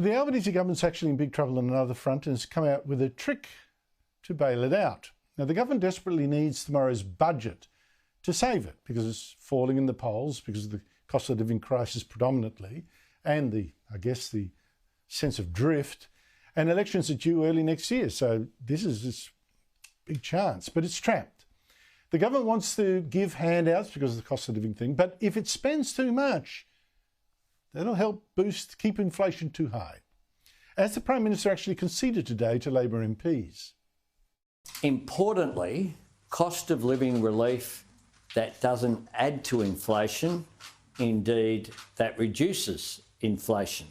But the Albanese government's actually in big trouble on another front and has come out with a trick to bail it out. Now, the government desperately needs tomorrow's budget to save it because it's falling in the polls because of the cost of living crisis predominantly and the sense of drift. And elections are due early next year, so this is this big chance, but it's trapped. The government wants to give handouts because of the cost of living thing, but if it spends too much, that'll help keep inflation too high, as the Prime Minister actually conceded today to Labor MPs. Importantly, cost of living relief that doesn't add to inflation, indeed that reduces inflation.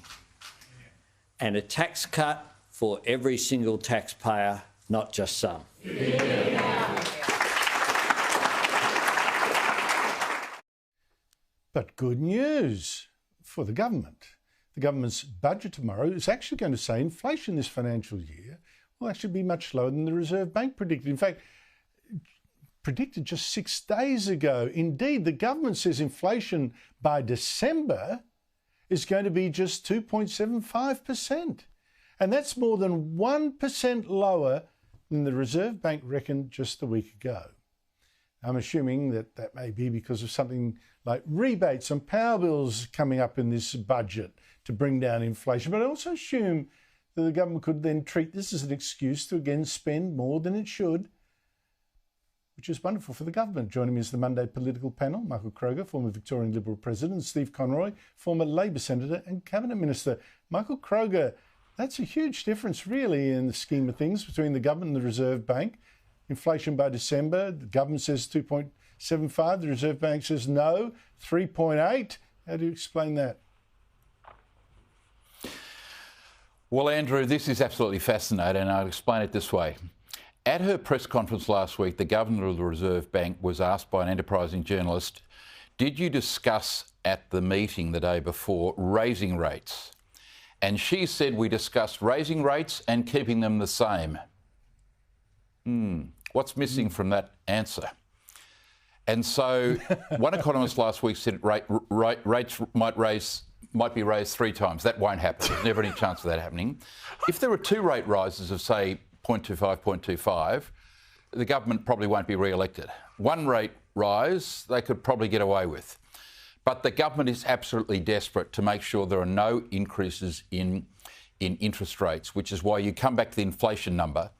And a tax cut for every single taxpayer, not just some. But good news for the government. The government's budget tomorrow is actually going to say inflation this financial year will actually be much lower than the Reserve Bank predicted. In fact, predicted just 6 days ago. Indeed, the government says inflation by December is going to be just 2.75%. And that's more than 1% lower than the Reserve Bank reckoned just a week ago. I'm assuming that that may be because of something like rebates on power bills coming up in this budget to bring down inflation. But I also assume that the government could then treat this as an excuse to again spend more than it should, which is wonderful for the government. Joining me is the Monday political panel, Michael Kroger, former Victorian Liberal President, and Steve Conroy, former Labor Senator and Cabinet Minister. Michael Kroger, that's a huge difference really in the scheme of things between the government and the Reserve Bank. Inflation by December, the government says 2.75, the Reserve Bank says no, 3.8. How do you explain that? Well, Andrew, this is absolutely fascinating, and I'll explain it this way. At her press conference last week, the Governor of the Reserve Bank was asked by an enterprising journalist, did you discuss at the meeting the day before raising rates? And she said we discussed raising rates and keeping them the same. What's missing from that answer? And so one economist last week said rates might be raised 3 times. That won't happen. There's never any chance of that happening. If there were 2 rate rises of, say, 0.25, 0.25, the government probably won't be re-elected. 1 rate rise, they could probably get away with. But the government is absolutely desperate to make sure there are no increases in interest rates, which is why you come back to the inflation number.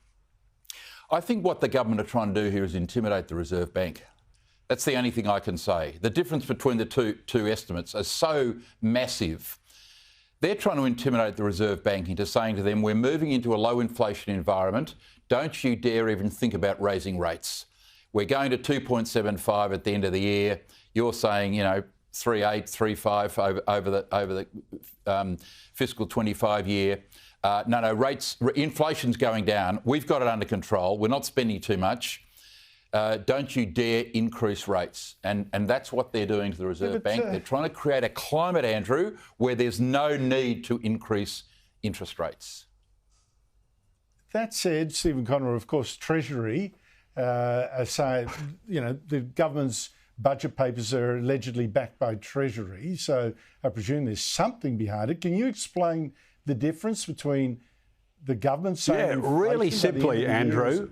I think what the government are trying to do here is intimidate the Reserve Bank. That's the only thing I can say. The difference between the two estimates are so massive. They're trying to intimidate the Reserve Bank into saying to them, we're moving into a low inflation environment. Don't you dare even think about raising rates. We're going to 2.75 at the end of the year. You're saying, 3.8, 3.5 over the fiscal 25 year. Inflation's going down. We've got it under control. We're not spending too much. Don't you dare increase rates. And that's what they're doing to the Reserve Bank. They're trying to create a climate, Andrew, where there's no need to increase interest rates. That said, Stephen Conroy, of course, Treasury, the government's budget papers are allegedly backed by Treasury, so I presume there's something behind it. Can you explain the difference between the government saying... Yeah, really simply, Andrew.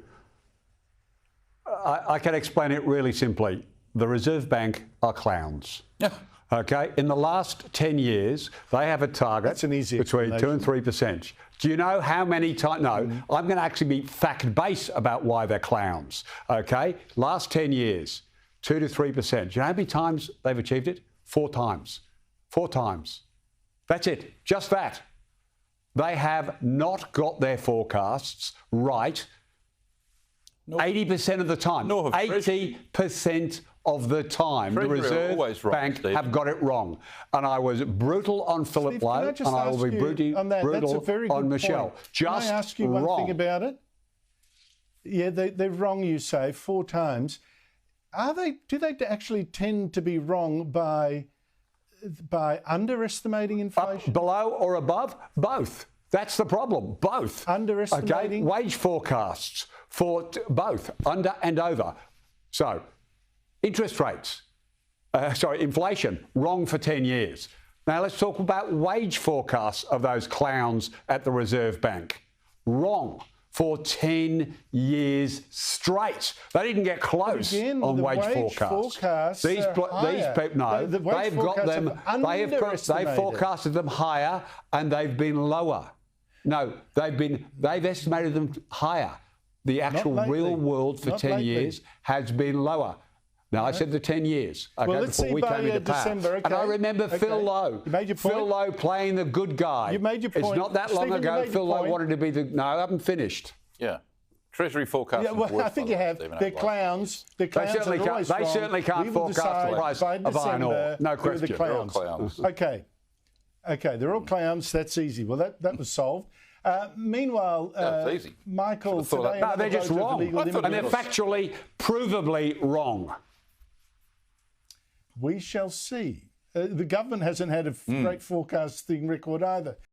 I can explain it really simply. The Reserve Bank are clowns. Yeah. OK? In the last 10 years, they have a target between 2 and 3%. Do you know how many times... No, I'm going to actually be fact-based about why they're clowns. OK? Last 10 years, 2 to 3%. Do you know how many times they've achieved it? 4 times. 4 times. That's it. Just that. They have not got their forecasts right 80% of the time. 80% of the time, the Reserve Bank have got it wrong. And I was brutal on Phillip Lowe, and I will be brutal on Michelle. Can I ask you one thing about it? Yeah, they're wrong, you say, 4 times. Do they actually tend to be wrong by underestimating inflation? Below or above? Both. That's the problem. Both. Underestimating? Okay? Wage forecasts for both, under and over. So, interest rates, inflation, wrong for 10 years. Now let's talk about wage forecasts of those clowns at the Reserve Bank. Wrong. For 10 years straight. They didn't get close on wage forecasts. These people, no, they've got them. They've forecasted them higher, and they've been lower. No, they've estimated them higher. The actual real world for 10 years has been lower. Now, I said the 10 years, okay, before we came into power. Okay. And I remember Phil Lowe. You made your point. Phil Lowe playing the good guy. You made your point. It's not that long ago Phil Lowe wanted to be the... No, I haven't finished. Yeah. Treasury forecast. Yeah, well, I think you have. They're clowns. They certainly can't forecast the price of iron ore. No question. They're all clowns. Okay. They're all clowns. That's easy. Well, that was solved. Meanwhile, easy. Michael, today no, they're just wrong. And they're factually, provably wrong. We shall see. The government hasn't had a great forecasting record either.